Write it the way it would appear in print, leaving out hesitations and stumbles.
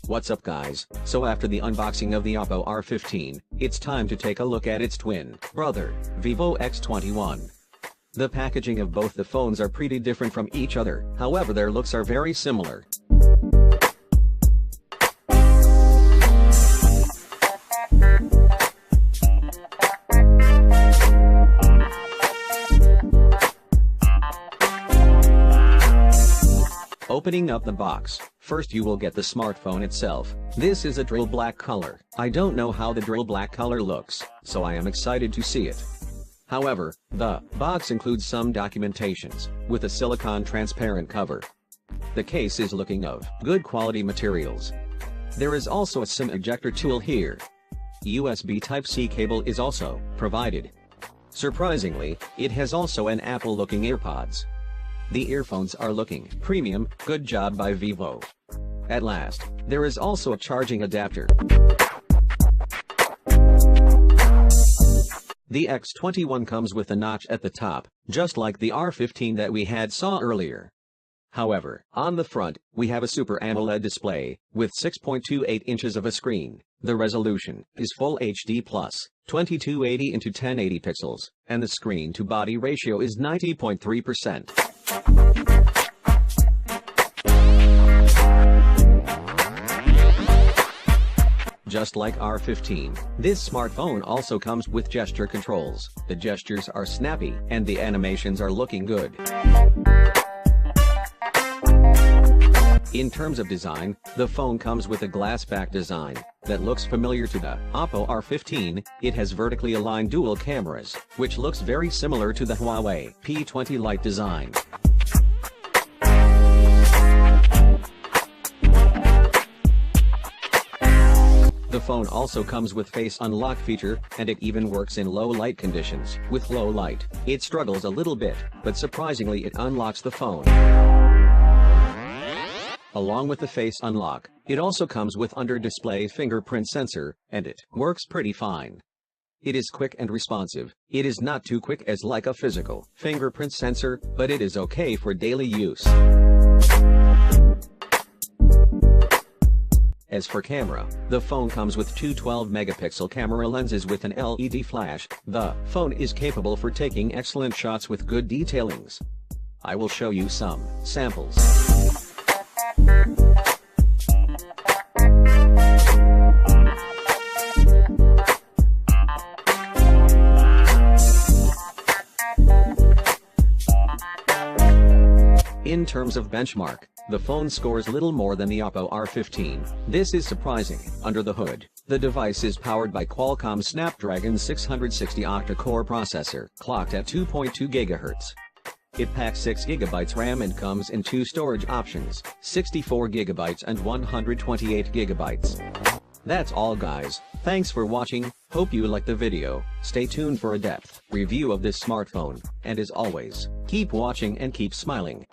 What's up guys, so after the unboxing of the Oppo R15, it's time to take a look at its twin brother, Vivo X21. The packaging of both the phones are pretty different from each other, however their looks are very similar. Opening up the box, first you will get the smartphone itself. This is a drill black color. I don't know how the drill black color looks, so I am excited to see it. However, the box includes some documentations, with a silicone transparent cover. The case is looking of good quality materials. There is also a SIM ejector tool here. USB Type-C cable is also provided. Surprisingly, it has also an Apple-looking AirPods. The earphones are looking premium, good job by Vivo. At last, there is also a charging adapter. The X21 comes with a notch at the top, just like the R15 that we saw earlier. However, on the front, we have a Super AMOLED display, with 6.28 inches of a screen. The resolution is Full HD+, 2280 x 1080 pixels, and the screen-to-body ratio is 90.3%. Just like R15, this smartphone also comes with gesture controls. The gestures are snappy, and the animations are looking good. In terms of design, the phone comes with a glass back design that looks familiar to the Oppo R15. It has vertically aligned dual cameras, which looks very similar to the Huawei P20 Lite design. The phone also comes with face unlock feature, and it even works in low light conditions. With low light, it struggles a little bit, but surprisingly it unlocks the phone. Along with the face unlock, it also comes with under-display fingerprint sensor, and it works pretty fine. It is quick and responsive. It is not too quick as like a physical fingerprint sensor, but it is okay for daily use. As for camera, the phone comes with two 12-megapixel camera lenses with an LED flash. The phone is capable for taking excellent shots with good detailings. I will show you some samples. In terms of benchmark, the phone scores little more than the Oppo R15. This is surprising. Under the hood, the device is powered by Qualcomm Snapdragon 660 octa-core processor, clocked at 2.2 GHz. It packs 6 GB RAM and comes in two storage options, 64 GB and 128 GB. That's all guys, thanks for watching, hope you liked the video, stay tuned for a depth review of this smartphone, and as always, keep watching and keep smiling.